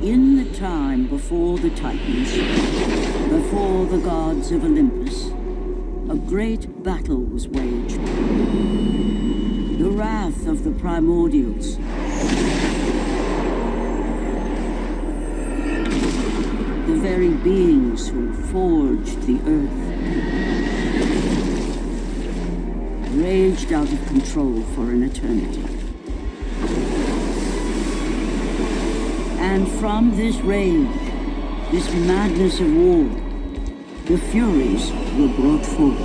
In the time before the Titans, before the gods of Olympus, a great battle was waged. The wrath of the primordials. The very beings who forged the earth. Raged out of control for an eternity. And from this rage, this madness of war, the Furies were brought forth.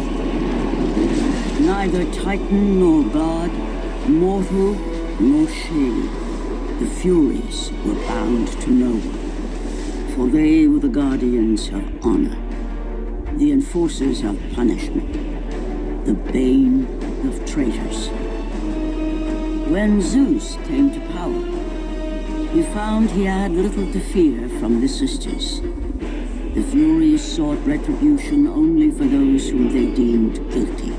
Neither Titan nor God, mortal nor shade, the Furies were bound to no one. For they were the guardians of honor, the enforcers of punishment, the bane of traitors. When Zeus came to power, he found he had little to fear from the sisters. The Furies sought retribution only for those whom they deemed guilty.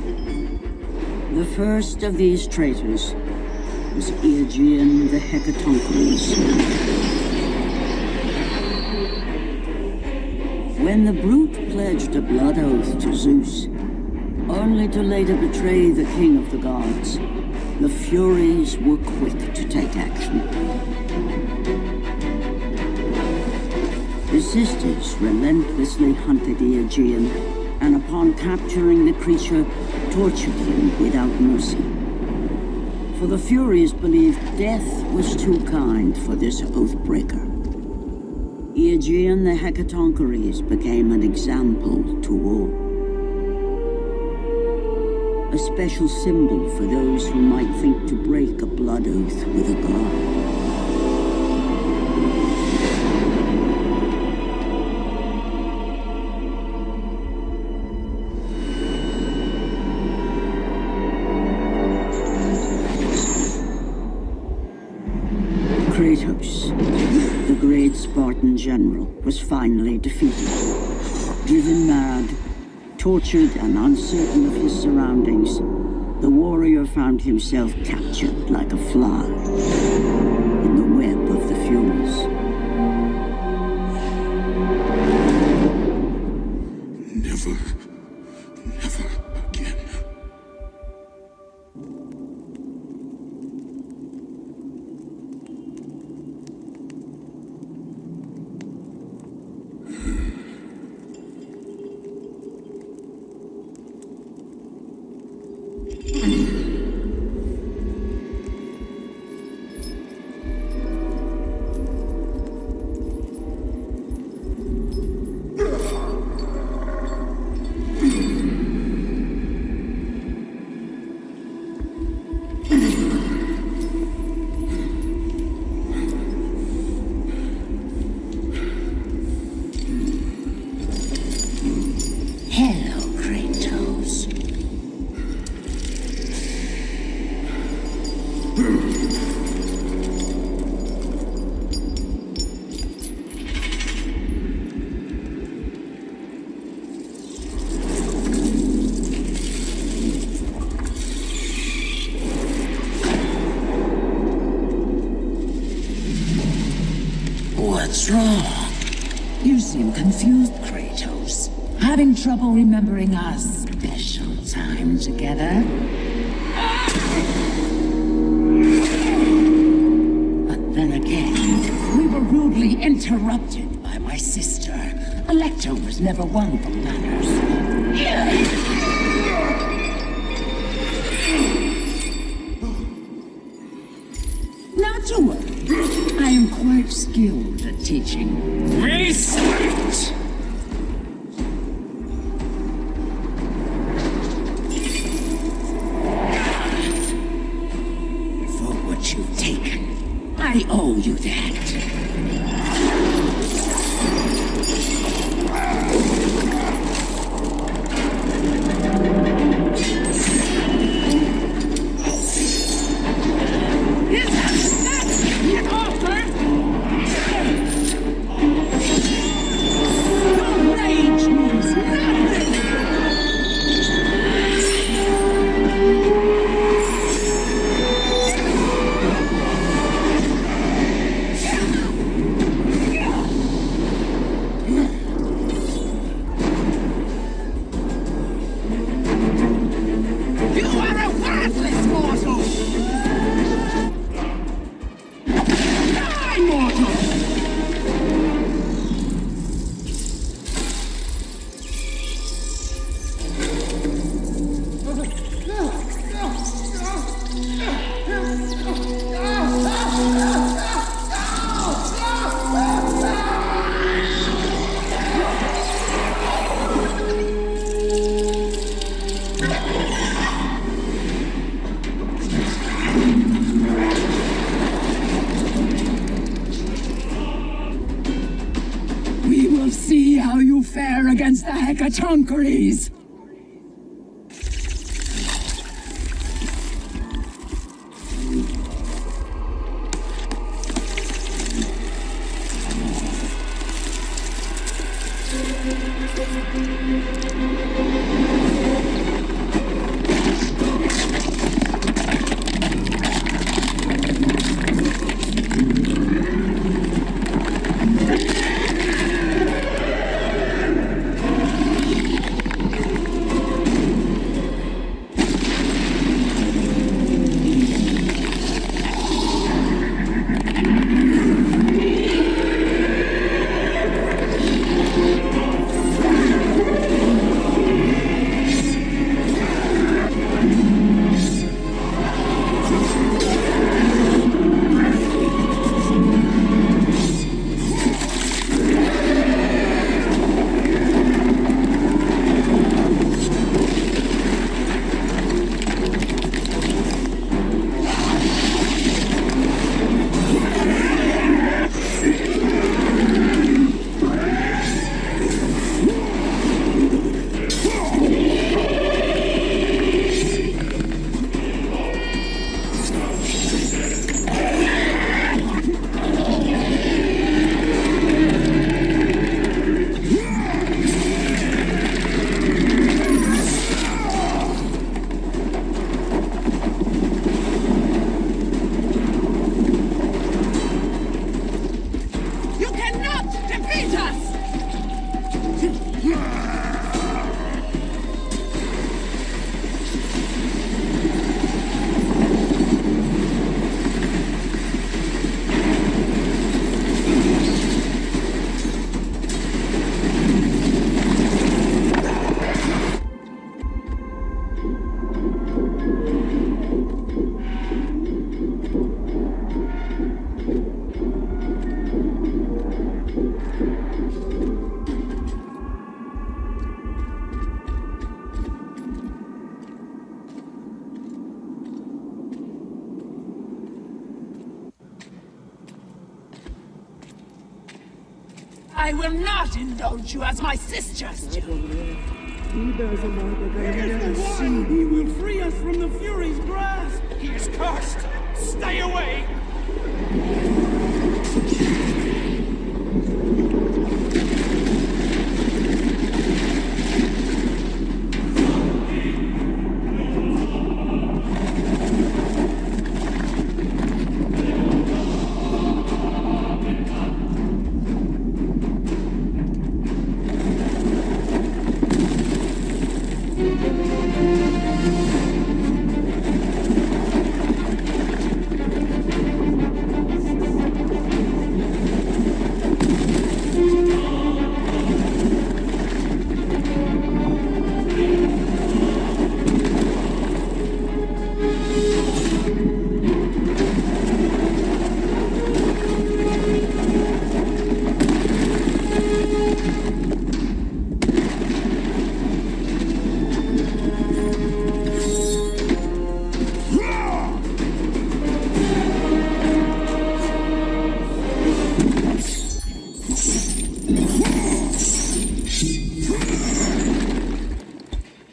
The first of these traitors was Aegean the Hecatoncheires. When the brute pledged a blood oath to Zeus, only to later betray the king of the gods, the Furies were quick to take action. The sisters relentlessly hunted Aegean, and upon capturing the creature, tortured him without mercy. For the Furies believed death was too kind for this oath-breaker. Aegean the Hecatoncheires became an example to all. A special symbol for those who might think to break a blood oath with a god. Kratos, the great Spartan general, was finally defeated. Driven mad, tortured and uncertain of his surroundings, the warrior found himself captured like a fly in the web of the Furies. Never again. What's wrong? You seem confused, Kratos. Having trouble remembering our special time together? But then again, we were rudely interrupted by my sister. Electra was never one for manners. Not to worry. I am quite skilled at teaching respect. For what you've taken, I owe you that. fare against the Hecatoncheires? I will not indulge you as my sisters do. He is the one! He will free us from the Fury's grasp! He is cursed! Stay away!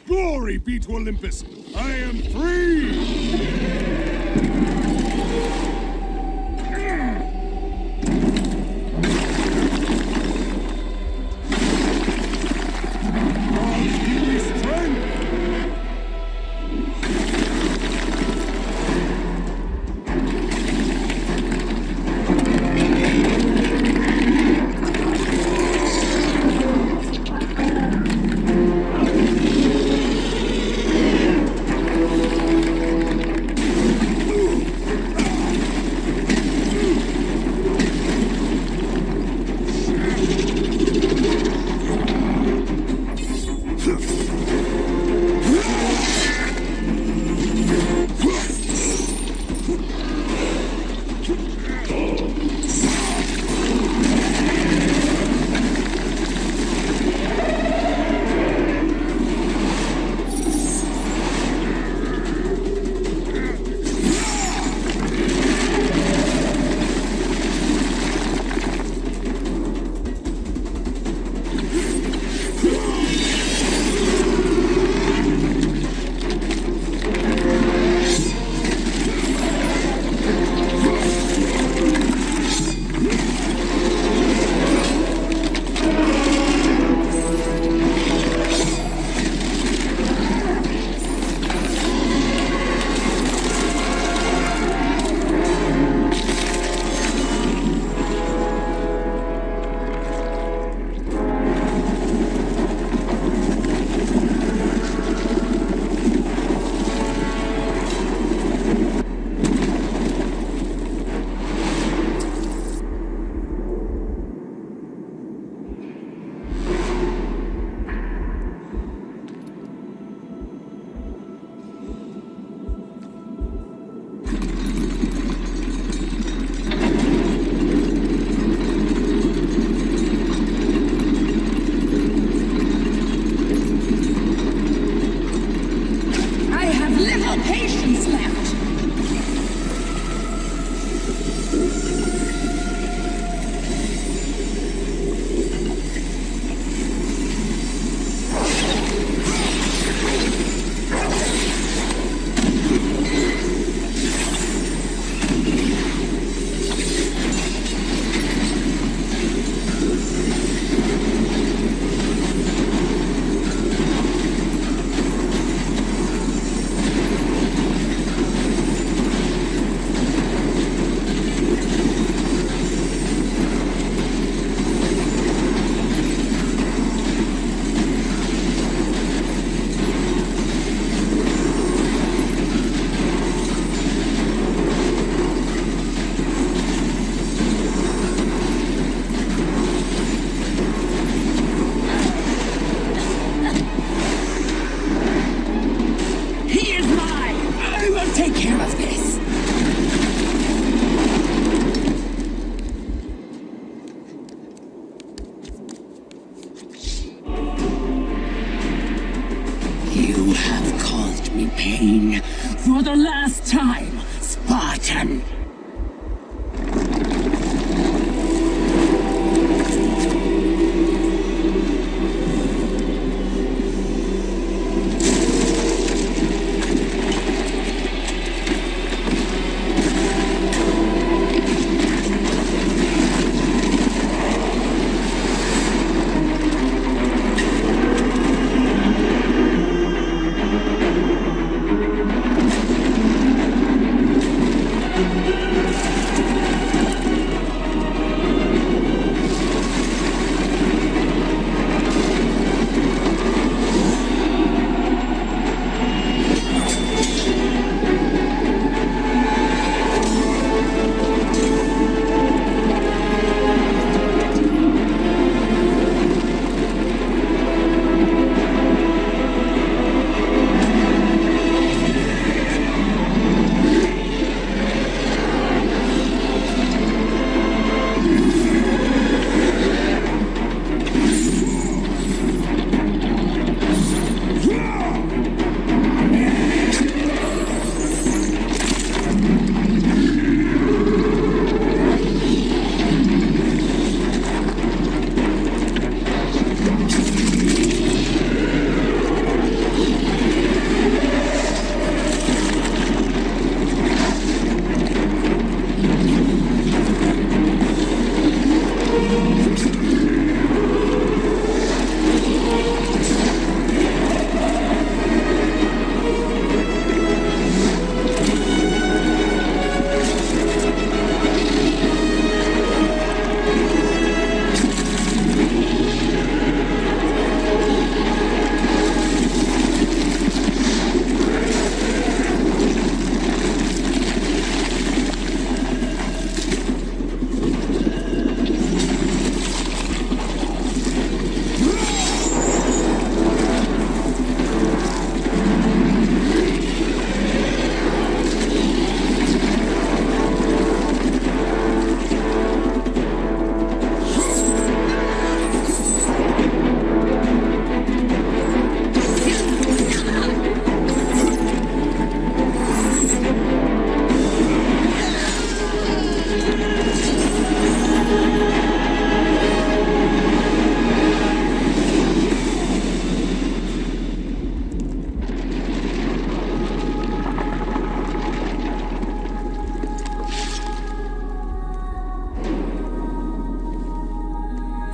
Glory be to Olympus! I am free!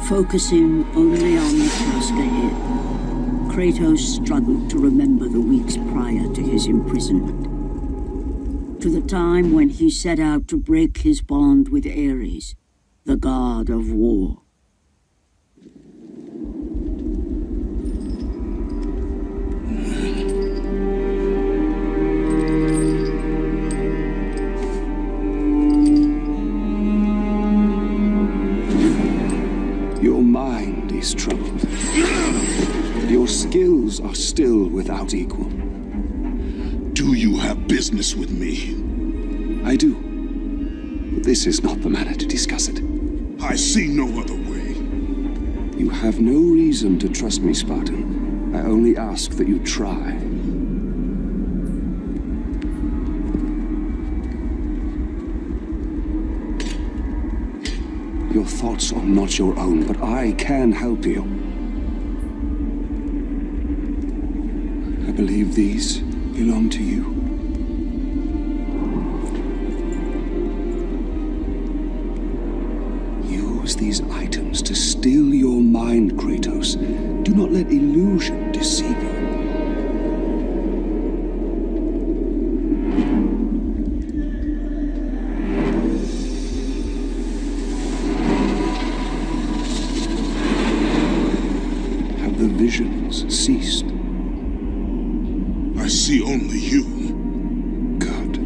Focusing only on the task ahead, Kratos struggled to remember the weeks prior to his imprisonment. To the time when he set out to break his bond with Ares, the god of war. Your mind is troubled. Your skills are still without equal. Do you have business with me? I do. But this is not the manner to discuss it. I see no other way. You have no reason to trust me, Spartan. I only ask that you try. Your thoughts are not your own, but I can help you. I believe these belong to you. Use these items to still your mind, Kratos. Do not let illusion deceive you. Have the visions ceased? I see only you. Good.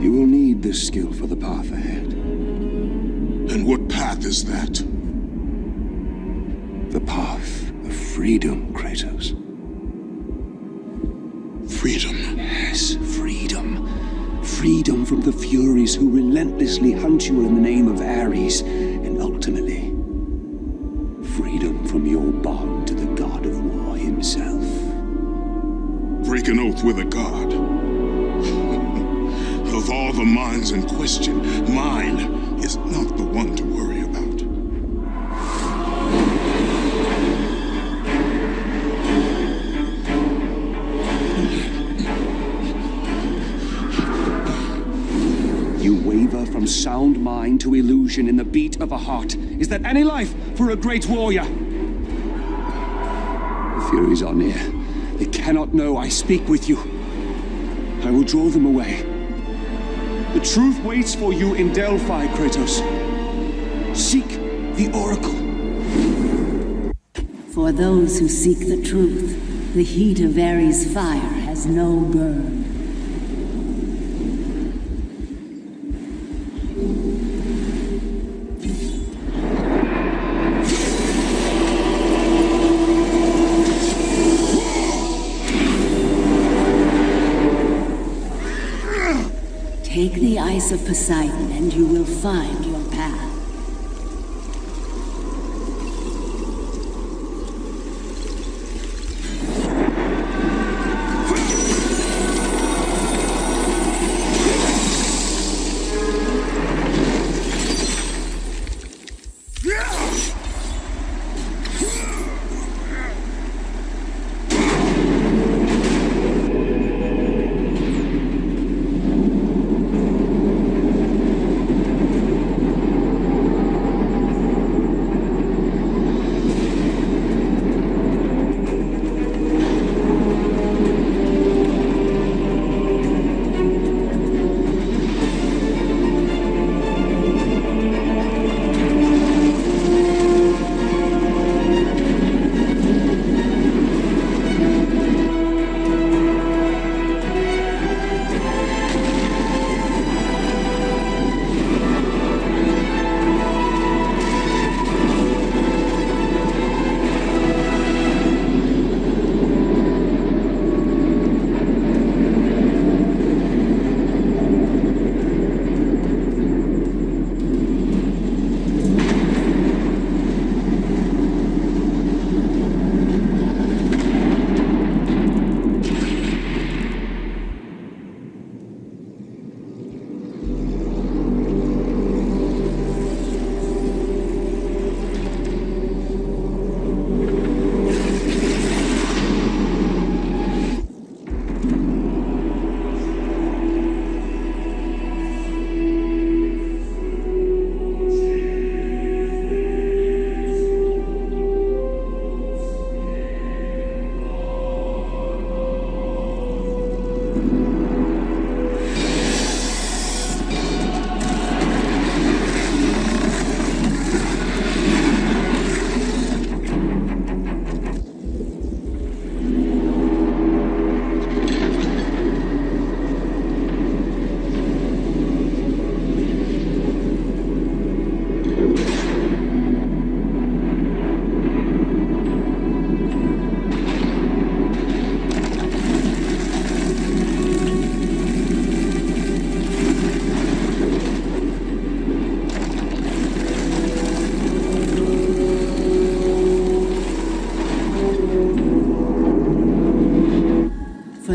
You will need this skill for the path ahead. And what path is that? The path of freedom, Kratos. Freedom. Yes, freedom. Freedom from the Furies who relentlessly hunt you in the name of Ares, and ultimately, freedom from your bond to the god of war himself. Break an oath with a god. Of all the minds in question, mine is not the one to worry about. You waver from sound mind to illusion in the beat of a heart. Is that any life for a great warrior? The Furies are near. They cannot know I speak with you. I will draw them away. The truth waits for you in Delphi, Kratos. Seek the Oracle. For those who seek the truth, the heat of Ares' fire has no burn. Take the ice of Poseidon and you will find your path.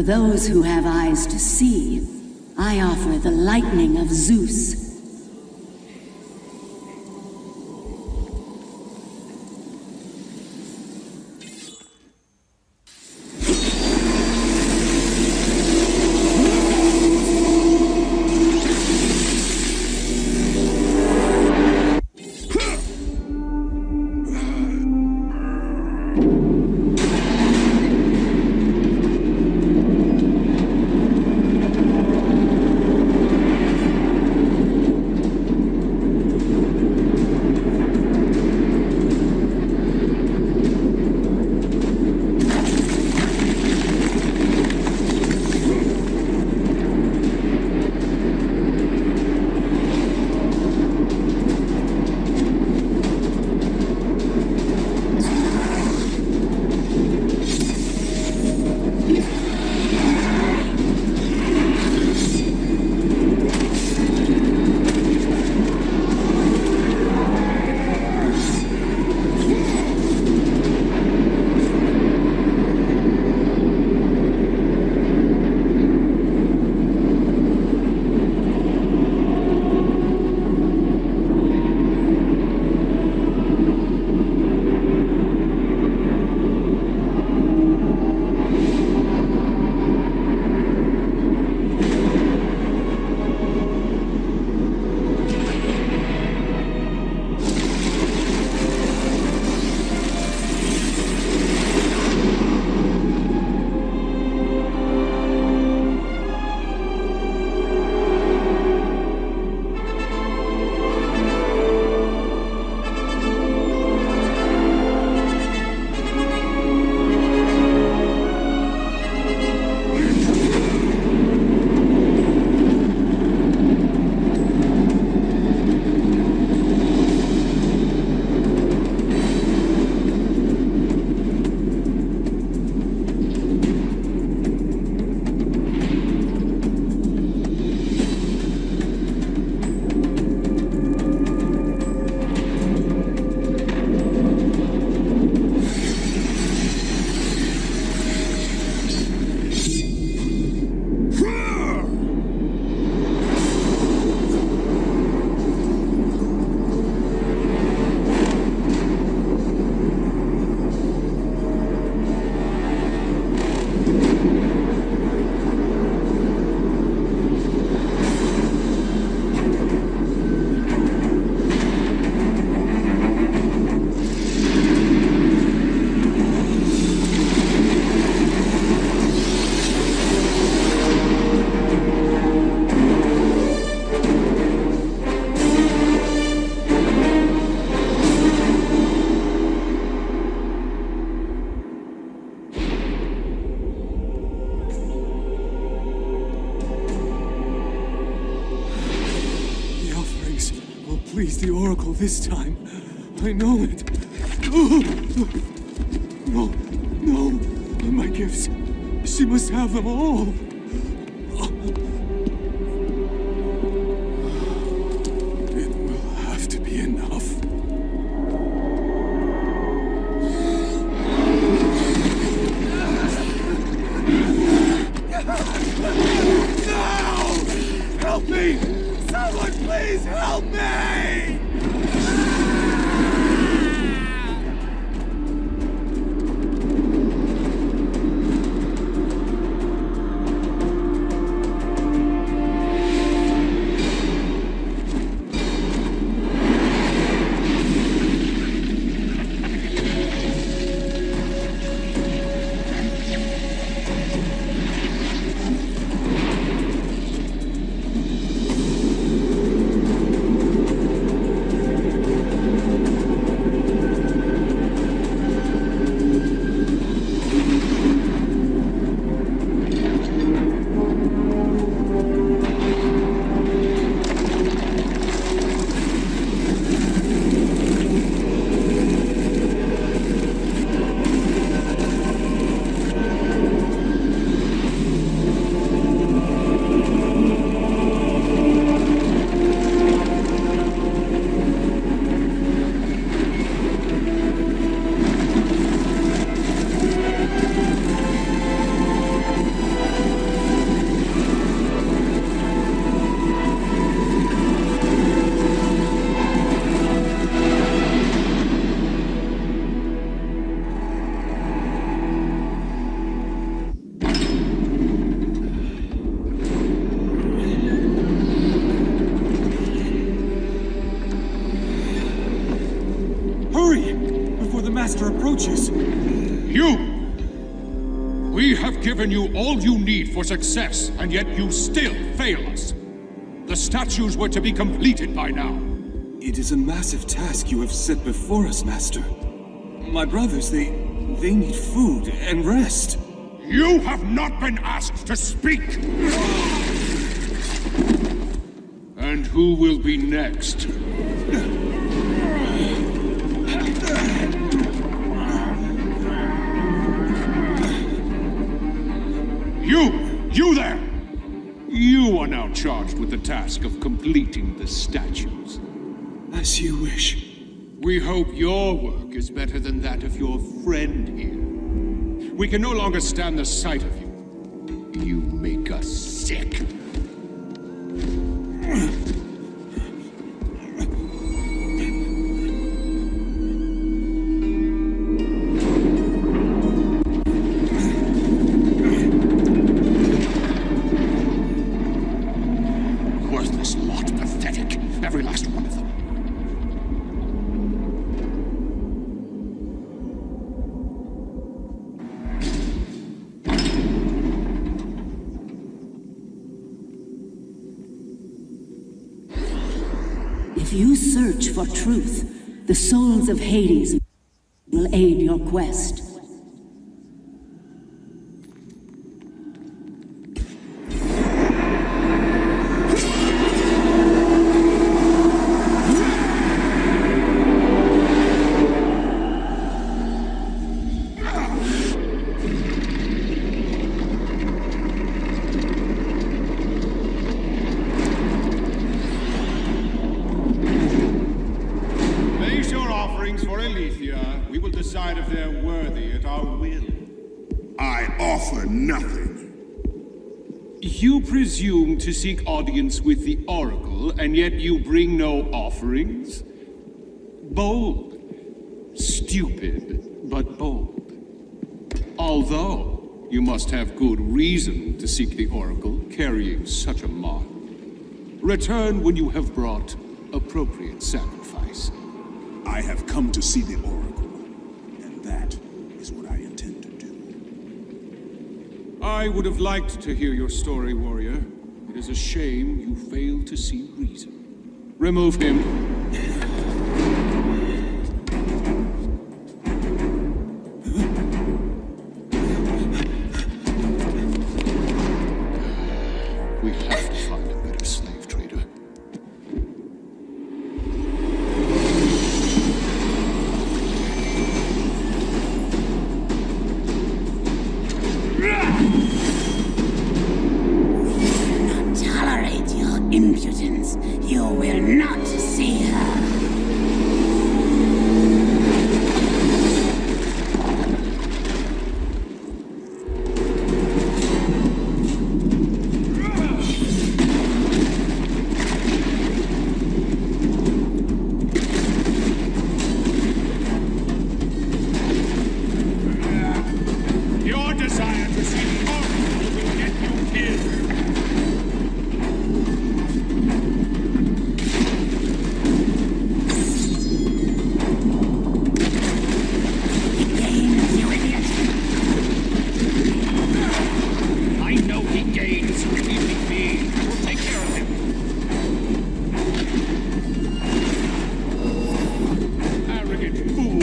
For those who have eyes to see, I offer the lightning of Zeus. Please, the Oracle, this time. I know it. No, no, my gifts. She must have them all. It will have to be enough. No! Help me! Someone please help me! Master approaches. You! We have given you all you need for success, and yet you still fail us. The statues were to be completed by now. It is a massive task you have set before us, Master. My brothers, they need food and rest. You have not been asked to speak! And who will be next? You there! You are now charged with the task of completing the statues. As you wish. We hope your work is better than that of your friend here. We can no longer stand the sight of you. You make us sick. Worthless lot, pathetic. Every last one of them. If you search for truth, the souls of Hades will aid your quest. If they're worthy at our will. I offer nothing. You presume to seek audience with the Oracle, and yet you bring no offerings? Bold. Stupid, but bold. Although, you must have good reason to seek the Oracle, carrying such a mark. Return when you have brought appropriate sacrifice. I have come to see the Oracle. That is what I intend to do. I would have liked to hear your story, warrior. It is a shame you failed to see reason. Remove him. We have to find a better slave trader. Tolerate your impudence. You will not see her. Your desire to see the Oracle will get you killed. I know he gains. Leave me be. We'll take care of him. Arrogant fool.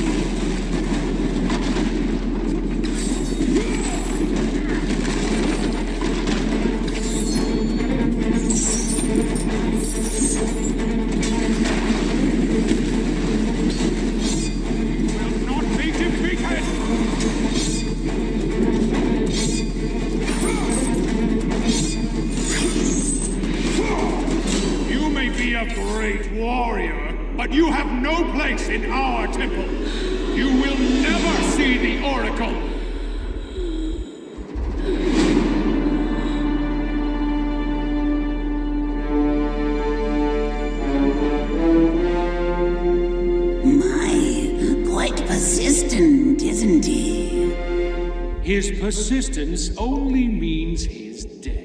Will not be defeated. You may be a great warrior, but you have no place in our temple. You will never see the Oracle. My, quite persistent, isn't he? His persistence only means his death.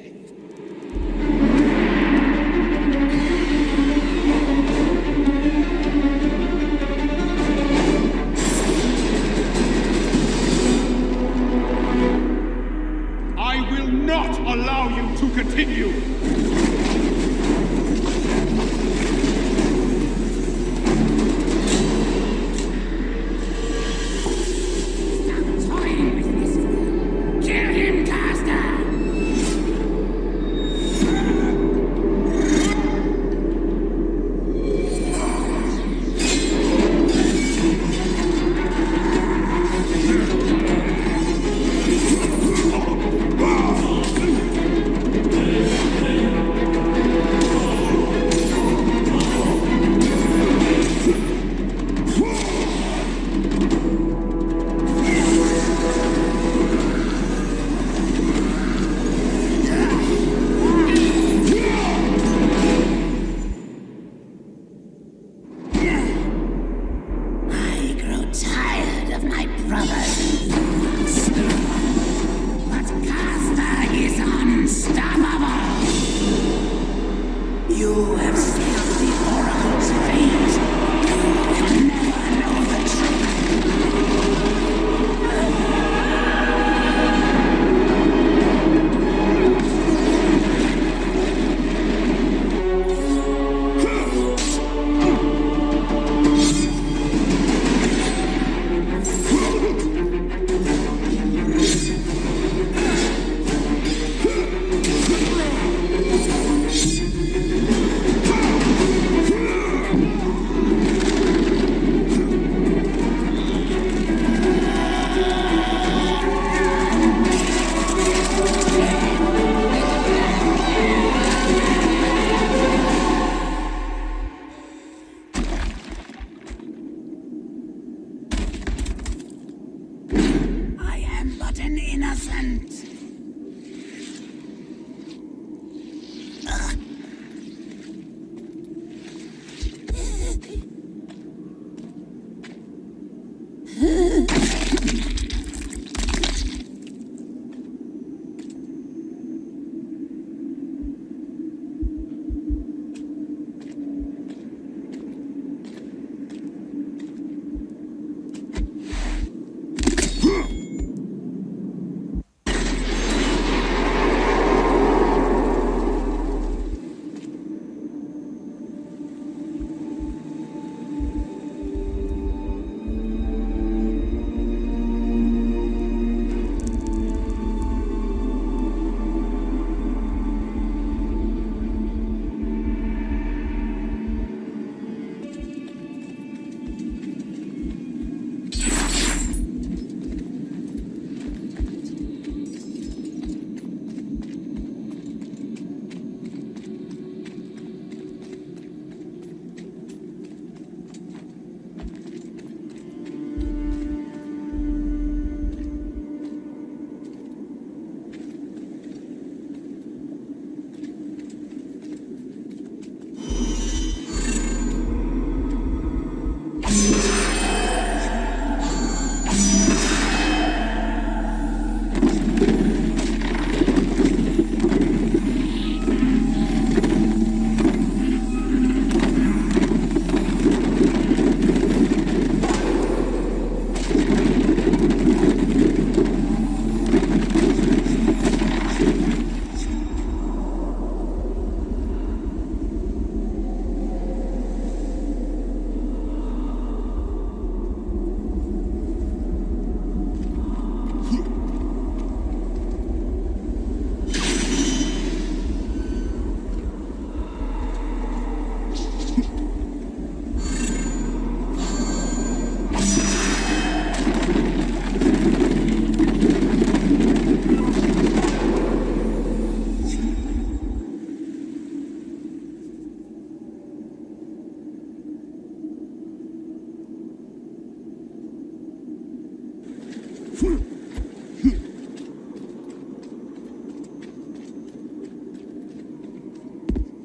an innocent.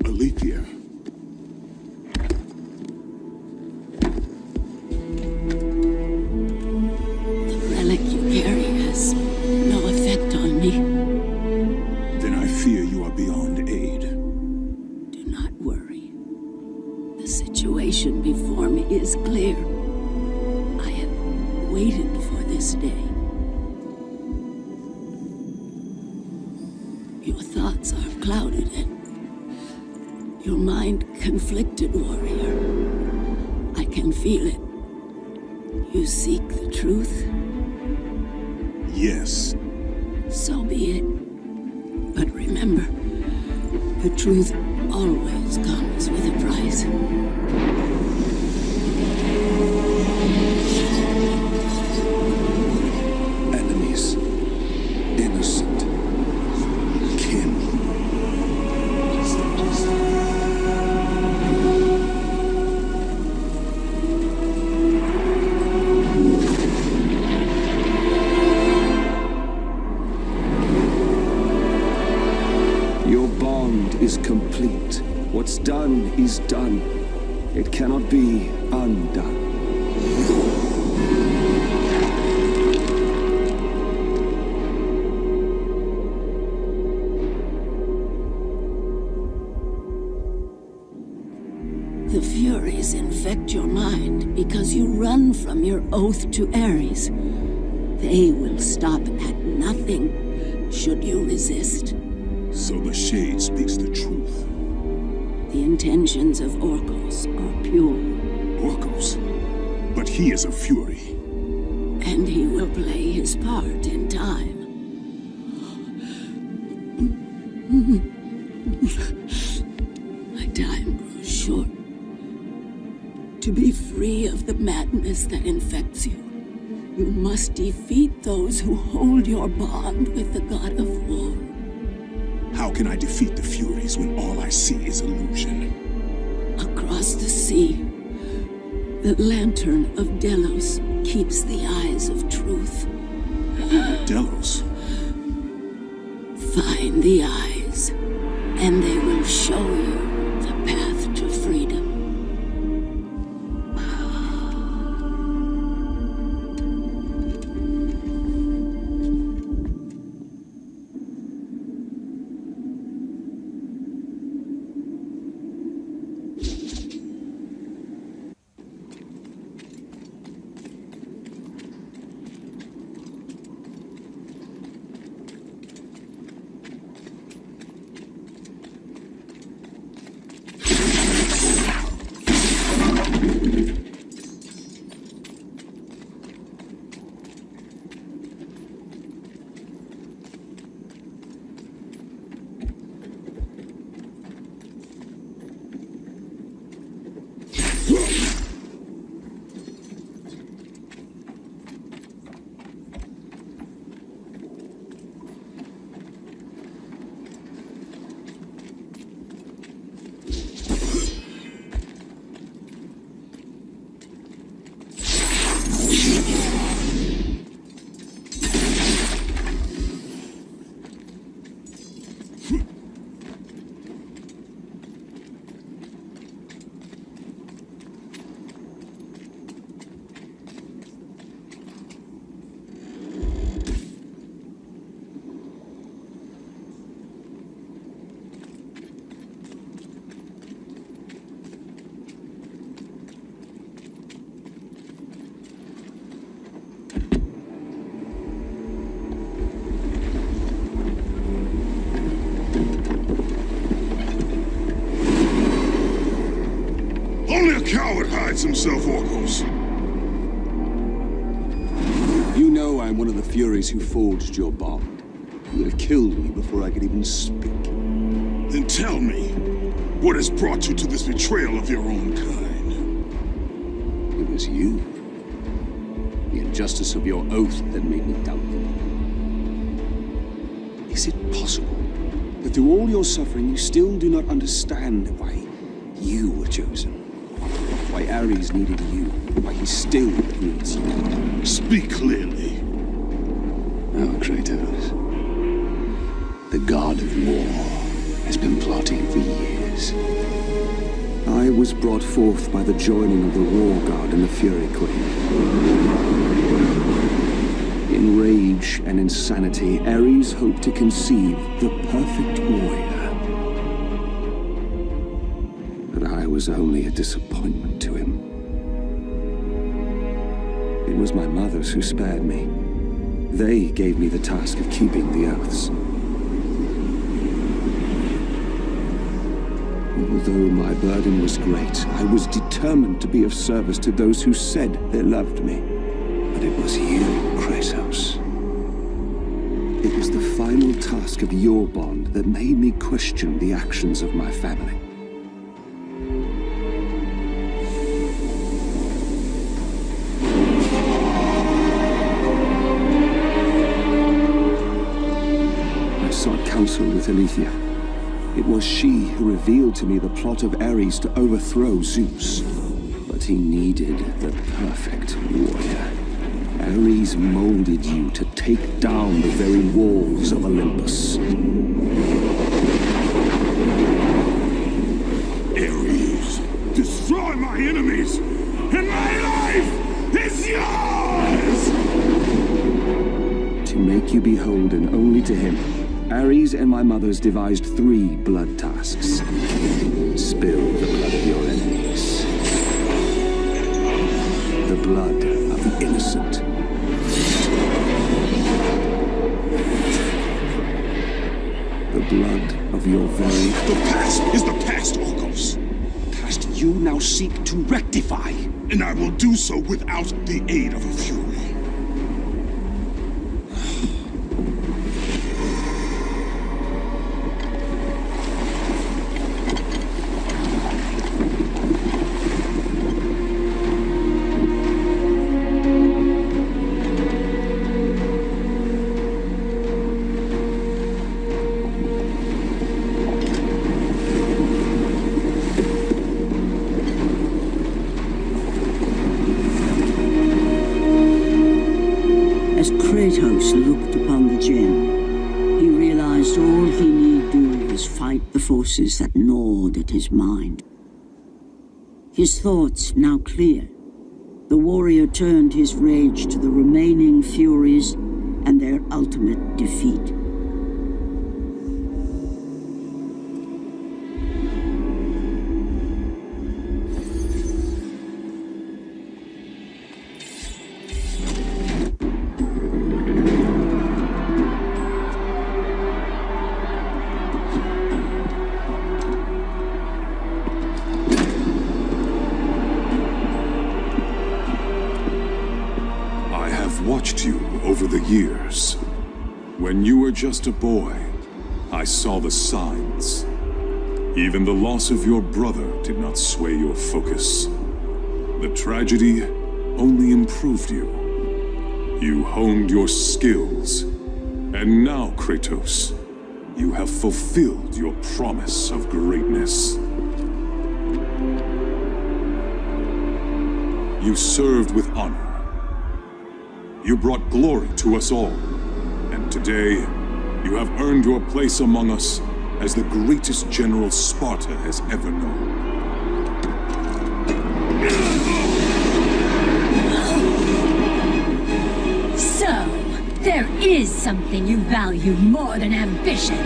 Alethea. The relic you carry has no effect on me. Then I fear you are beyond aid. Do not worry. The situation before me is clear. I have waited for this day. Your thoughts are clouded and your mind conflicted, warrior. I can feel it. You seek the truth? Yes. So be it. But remember, the truth always comes with a price. Enemies. Innocent. Kin. Your bond is complete. What's done is done. It cannot be undone. The Furies infect your mind because you run from your oath to Ares. They will stop at nothing should you resist. So the Shade speaks the truth. The intentions of Orcos are pure, Orcos. But he is a Fury. and he will play his part in time. My time grows short. To be free of the madness that infects you, you must defeat those who hold your bond with the god of war. How can I defeat the Furies when all I see is illusion? Across the sea, the lantern of Delos keeps the eyes of truth. Delos. Find the eyes, and they will show you the path to freedom. Only a coward hides himself, Orcos. You know I'm one of the Furies who forged your bond. You would have killed me before I could even speak. Then tell me, what has brought you to this betrayal of your own kind? It was you. The injustice of your oath that made me doubt you. Is it possible that through all your suffering you still do not understand why you were chosen? Why Ares needed you? Why he still needs you? Speak clearly. Oh, Kratos. The god of war has been plotting for years. I was brought forth by the joining of the War God and the Fury Queen. In rage and insanity, Ares hoped to conceive the perfect warrior. But I was only a disappointment to him. It was my mothers who spared me. They gave me the task of keeping the oaths. Although my burden was great, I was determined to be of service to those who said they loved me. But it was you, Kratos. It was the final task of your bond that made me question the actions of my family. I sought counsel with Alethea. It was she who revealed to me the plot of Ares to overthrow Zeus. But he needed the perfect warrior. Ares molded you to take down the very walls of Olympus. Ares, destroy my enemies, and my life is yours! To make you beholden only to him, Ares and my mothers devised 3 blood tasks. Spill the blood of your enemies. The blood of the innocent. The blood of your very... The past is the past, Orcos. past you now seek to rectify. And I will do so without the aid of a Fury. As Kratos looked upon the gem, he realized all he need do was fight the forces that gnawed at his mind. His thoughts now clear, the warrior turned his rage to the remaining Furies and their ultimate defeat. Watched you over the years. When you were just a boy, I saw the signs. Even the loss of your brother did not sway your focus. The tragedy only improved you. You honed your skills. And now, Kratos, you have fulfilled your promise of greatness. You served with honor. You brought glory to us all, and today, you have earned your place among us as the greatest general Sparta has ever known. So, there is something you value more than ambition.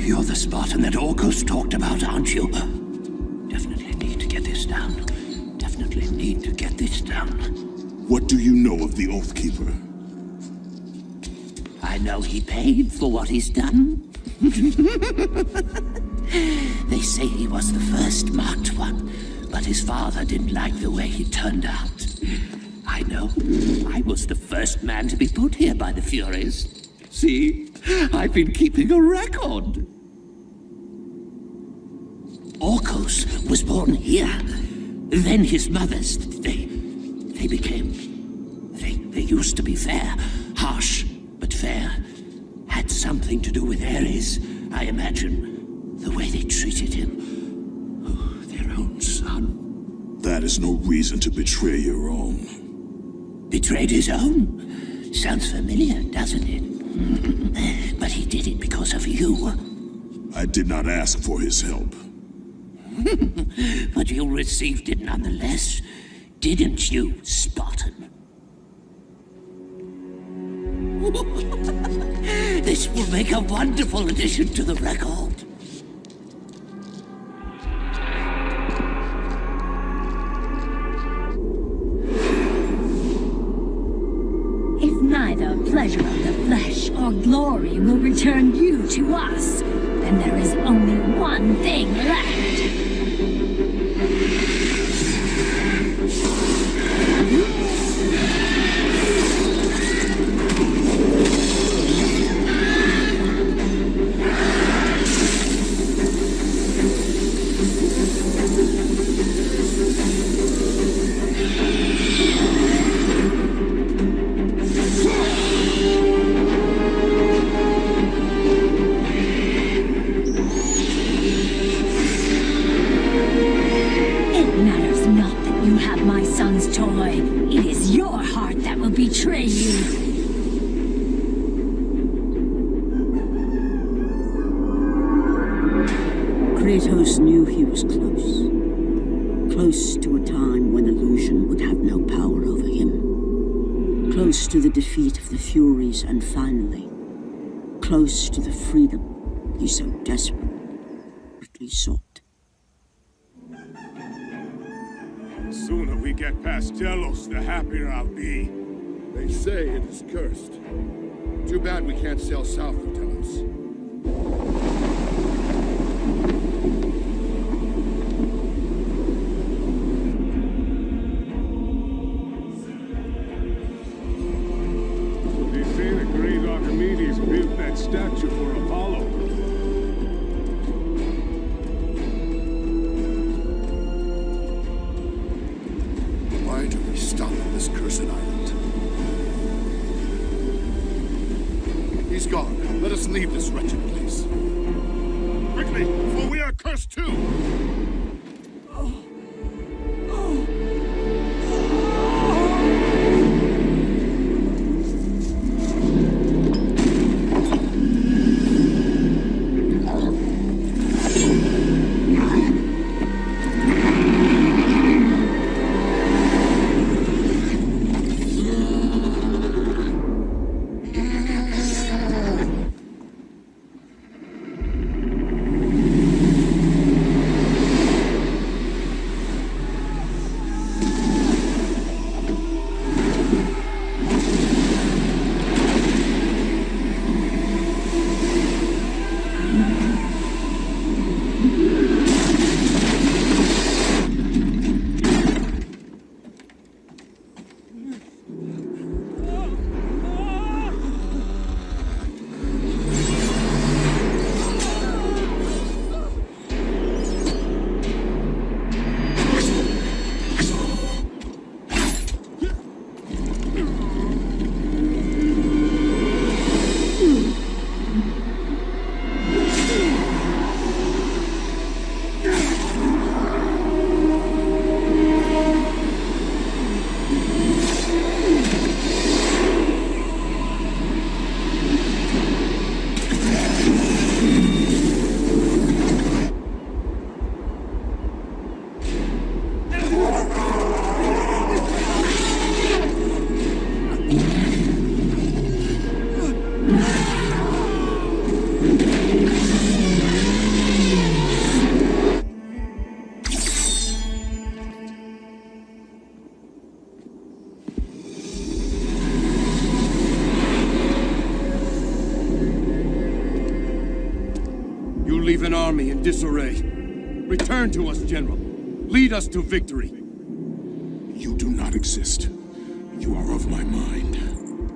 You're the Spartan that Orcus talked about, aren't you? Definitely need to get this down. Definitely need to get this down. What do you know of the Oathkeeper? I know he paid for what he's done. They say he was the first marked one, but his father didn't like the way he turned out. I know. I was the first man to be put here by the Furies. See? I've been keeping a record. Orcus was born here. Then his mothers, they used to be fair. Harsh, but fair. Had something to do with Ares, I imagine. The way they treated him. Oh, their own son. That is no reason to betray your own. Betrayed his own? Sounds familiar, doesn't it? But he did it because of you. I did not ask for his help. But you received it nonetheless, didn't you, Spartan? This will make a wonderful addition to the record. If neither pleasure of the flesh or glory will return you to us, then there is only one thing left. Betray you. Kratos knew he was close. Close to a time when illusion would have no power over him. Close to the defeat of the Furies, and finally, close to the freedom he so desperately sought. The sooner we get past Delos, the happier I'll be. They say it is cursed. Too bad we can't sail south of Delos. They say the great Archimedes built that statue for Apollo. Why do we stop at this cursed island? He's gone. Let us leave this wretched place. Quickly, for we are cursed too! Leave an army in disarray. Return to us, General. Lead us to victory. You do not exist. You are of my mind.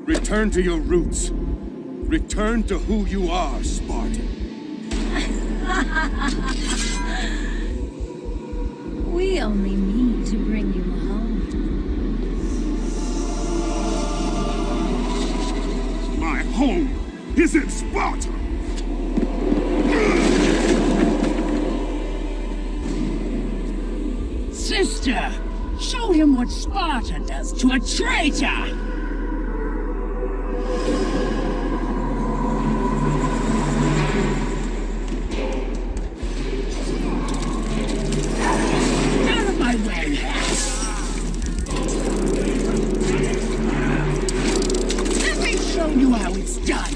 Return to your roots. Return to who you are, Spartan. We only need to bring you home. My home is in Sparta! Sister, show him what Sparta does to a traitor! Out of my way! Let me show you how it's done!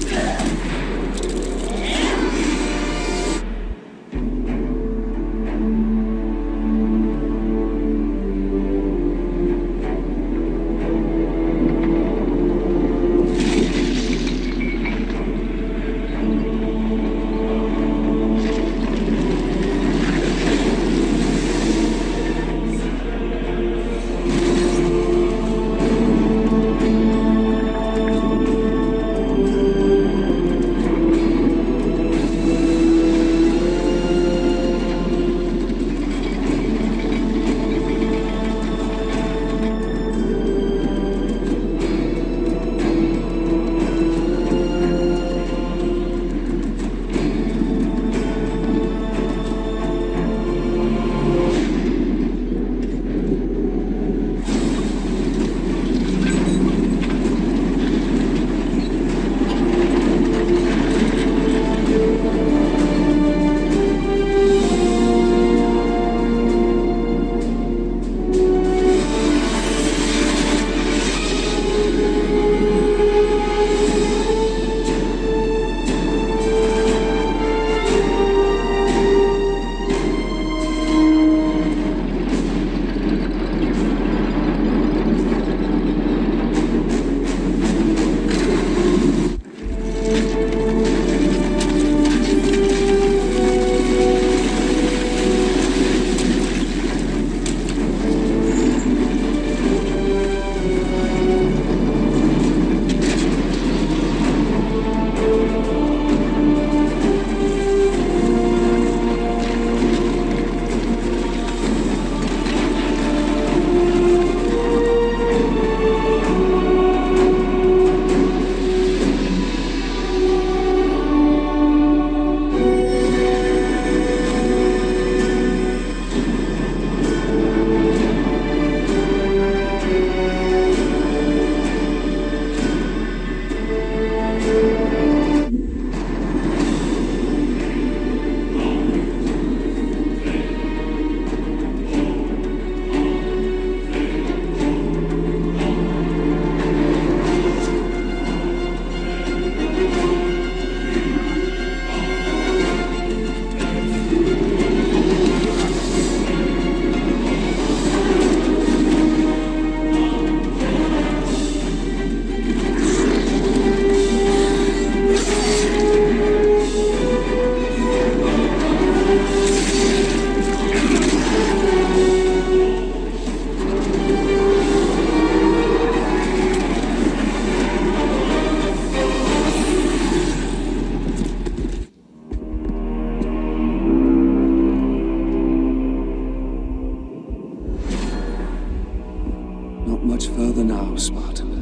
much further now, Spartan.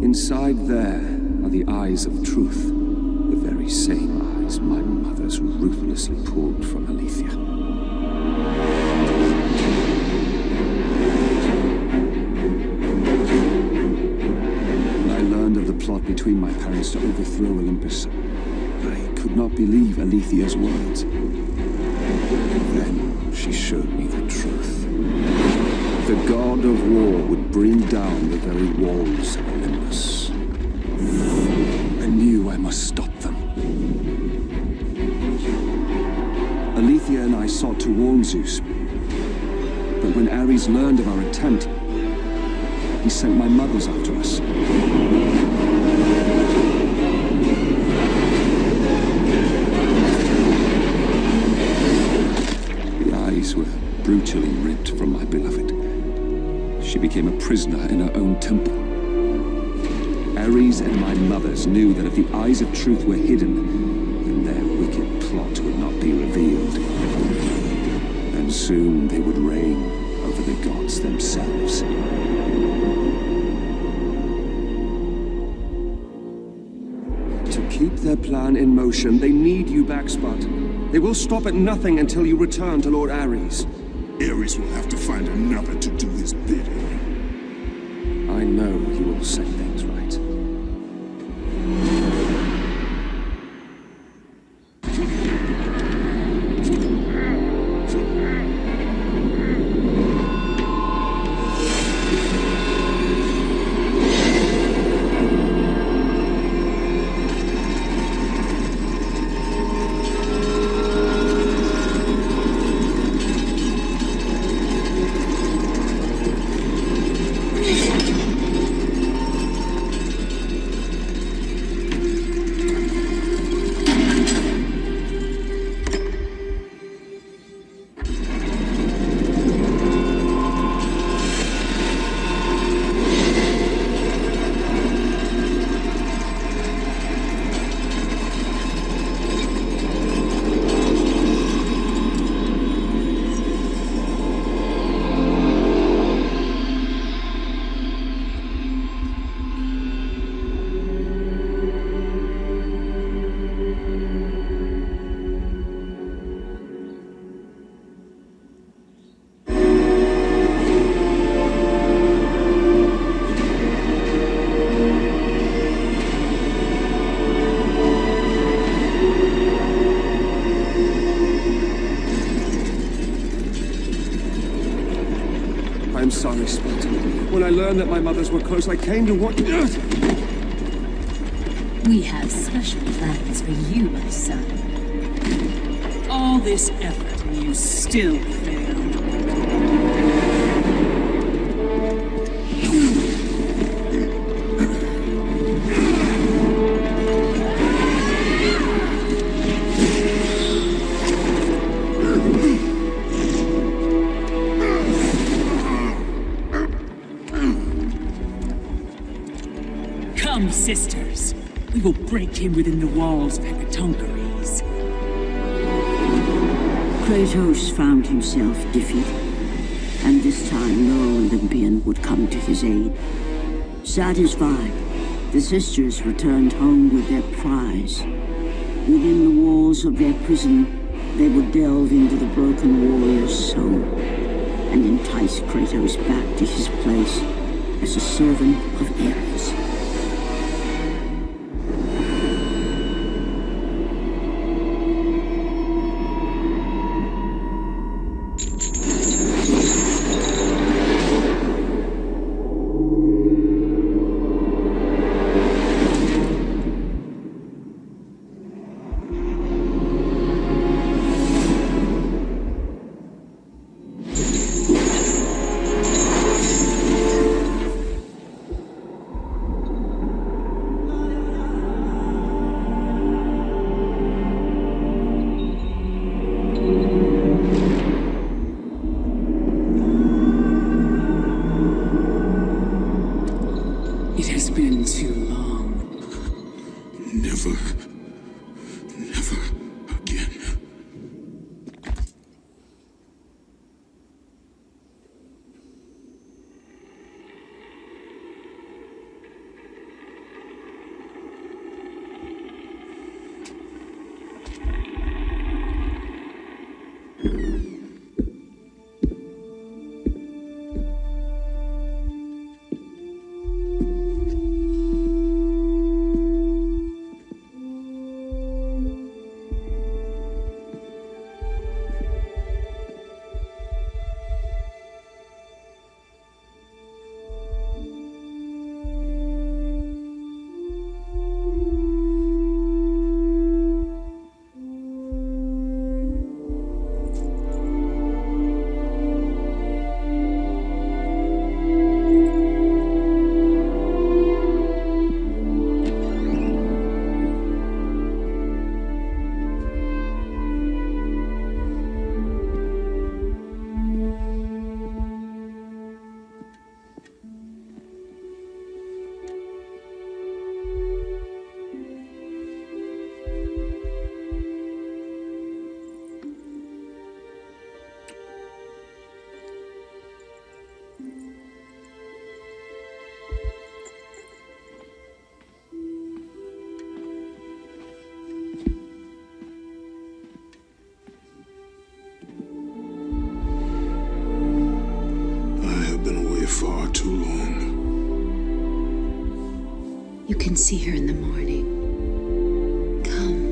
Inside there are the eyes of truth, the very same eyes my mother's ruthlessly pulled from Alethea. When I learned of the plot between my parents to overthrow Olympus, I could not believe Alethea's words. Then she showed me the truth. The god of war would bring down the very walls of Olympus. I knew I must stop them. Alethea and I sought to warn Zeus, but when Ares learned of our attempt, he sent my mothers after us. The eyes were brutally ripped from my beloved. She became a prisoner in her own temple. Ares and my mothers knew that if the eyes of truth were hidden, then their wicked plot would not be revealed. And soon they would reign over the gods themselves. To keep their plan in motion, they need you back, Spartan. They will stop at nothing until you return to Lord Ares. Ares will have to find another to do his bidding. I know he will set things right. I'm sorry, Spartan. When I learned that my mothers were close, I came to what... We have special plans for you, my son. All this effort and you still failed. Come, sisters. We will break him within the walls of Hecatoncheires. Kratos found himself defeated, and this time no Olympian would come to his aid. Satisfied, the sisters returned home with their prize. Within the walls of their prison, they would delve into the broken warrior's soul and entice Kratos back to his place as a servant of Ares. too long. You can see her in the morning. Come.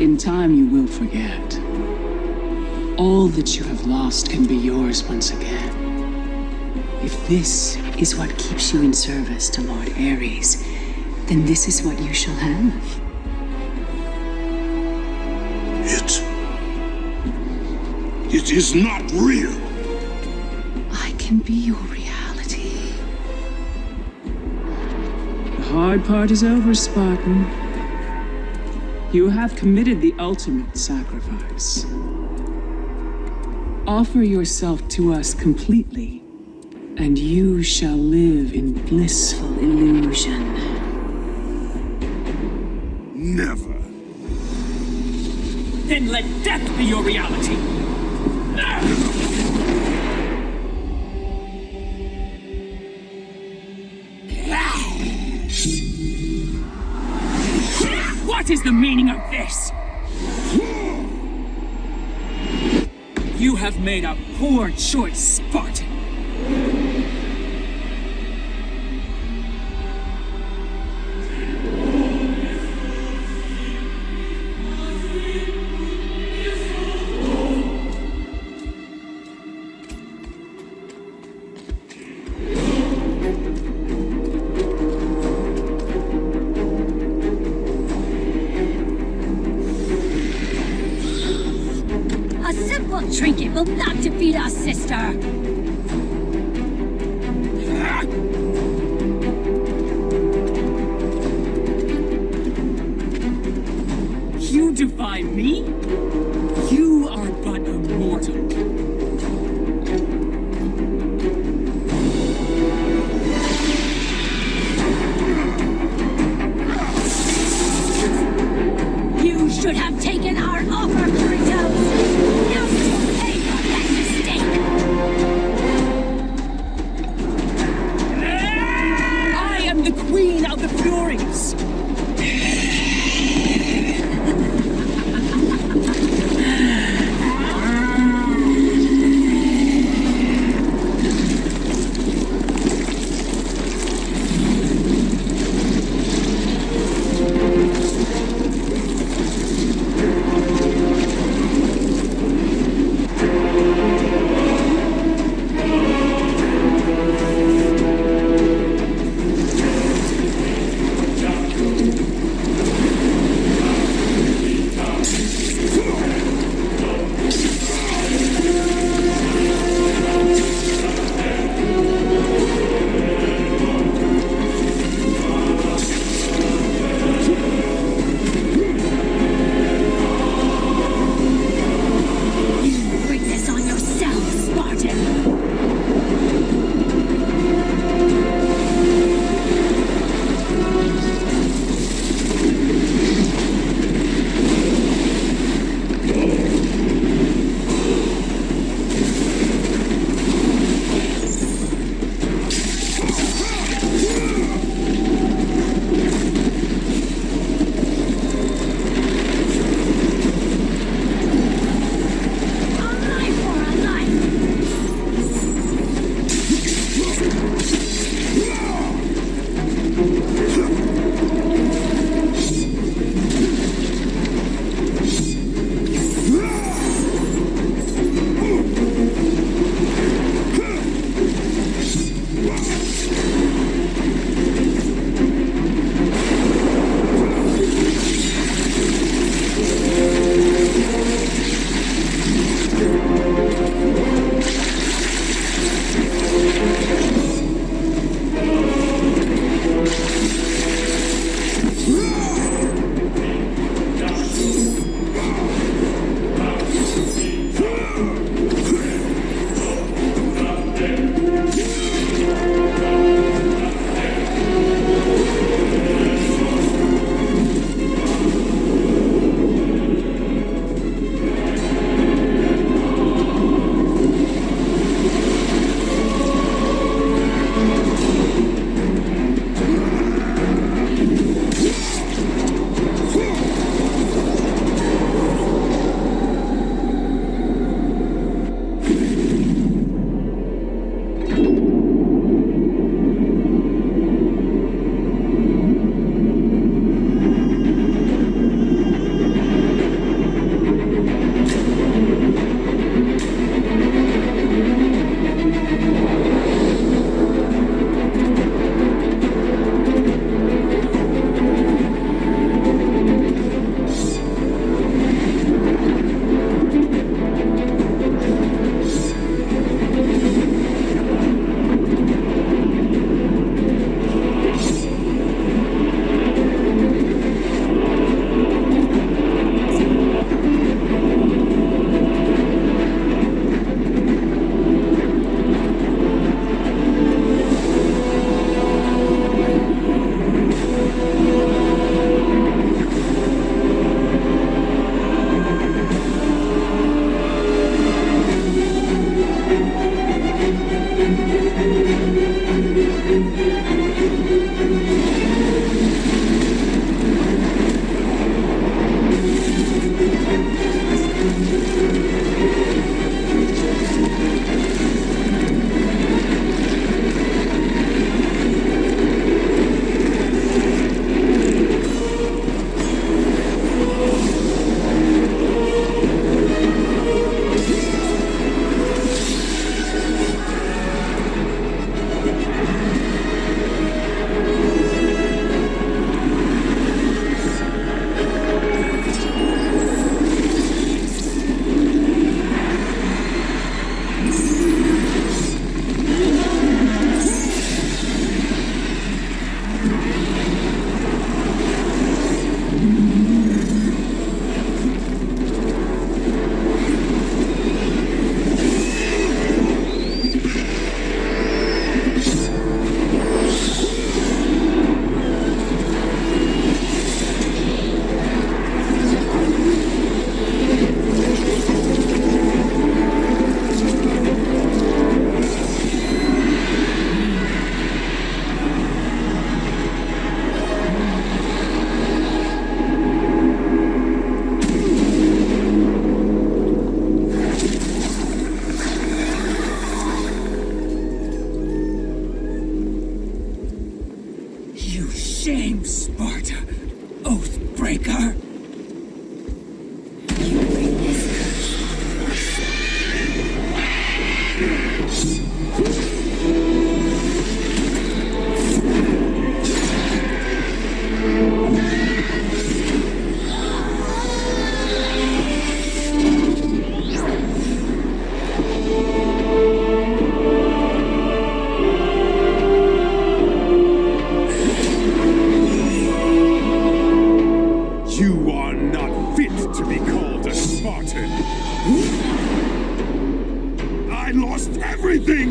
In time, you will forget. All that you have lost can be yours once again. If this is what keeps you in service to Lord Ares, then this is what you shall have. It is not real. I can be your reality. The hard part is over, Spartan. You have committed the ultimate sacrifice. Offer yourself to us completely, and you shall live in blissful illusion. Never. Then let death be your reality! What is the meaning of this? You have made a poor choice, Spartan. Trinket will not defeat us, sister! You defy me? You are but a mortal. You should have taken our offer, Kratos! Now the Queen of the Furies! Shame, Sparta, Oathbreaker!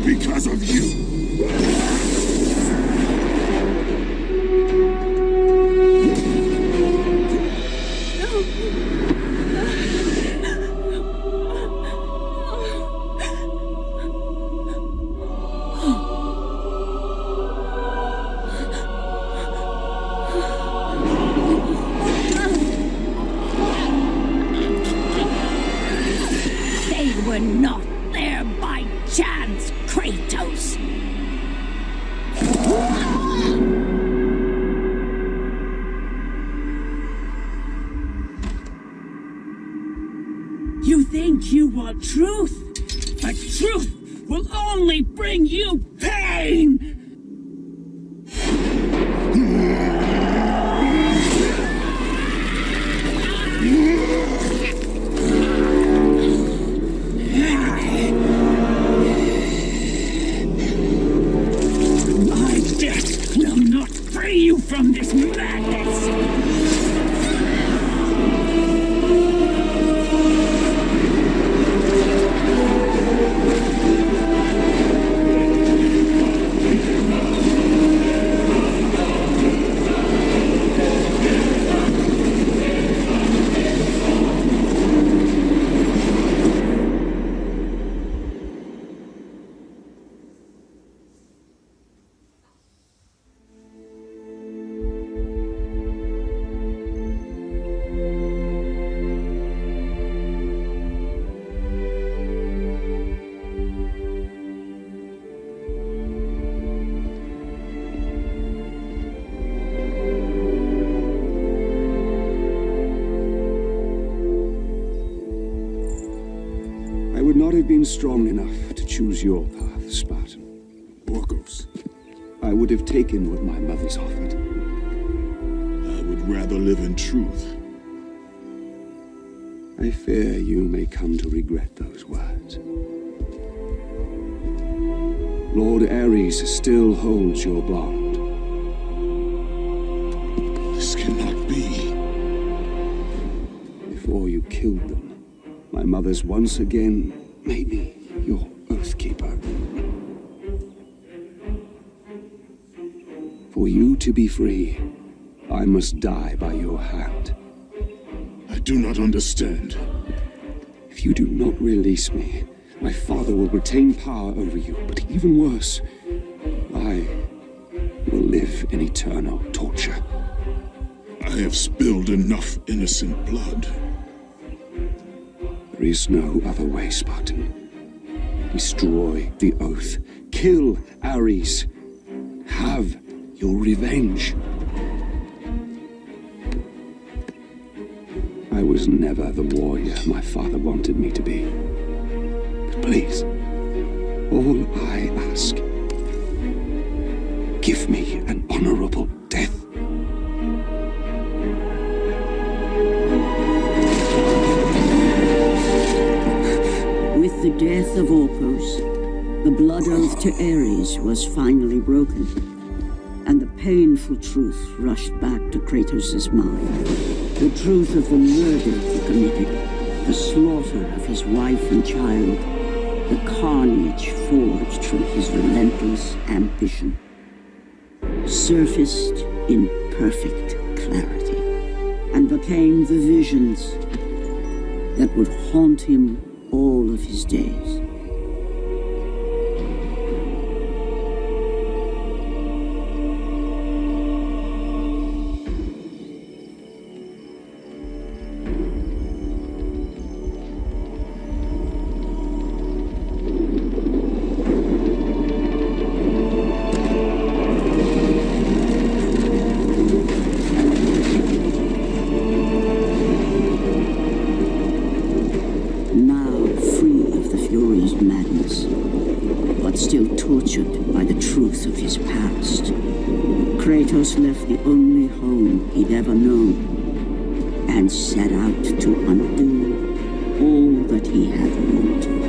Because of you! They were not there by chance, Kratos! You think you want truth, but truth will only bring you pain! From this madness! I would not have been strong enough to choose your path, Spartan. Orcos. I would have taken what my mother's offered. I would rather live in truth. I fear you may come to regret those words. Lord Ares still holds your bond. This cannot be. Before you killed them, my mother's once again made me your Oathkeeper. For you to be free, I must die by your hand. I do not understand. If you do not release me, my father will retain power over you, but even worse, I will live in eternal torture. I have spilled enough innocent blood. There is no other way, Spartan. Destroy the Oath. Kill Ares. Have your revenge. I was never the warrior my father wanted me to be. But please, all I ask, give me an honorable death. With the death of Orcus, the blood oath to Ares was finally broken, and the painful truth rushed back to Kratos' mind. The truth of the murder he committed, the slaughter of his wife and child, the carnage forged from his relentless ambition, surfaced in perfect clarity, and became the visions that would haunt him all of his days. Tortured by the truth of his past, Kratos left the only home he'd ever known and set out to undo all that he had wrought.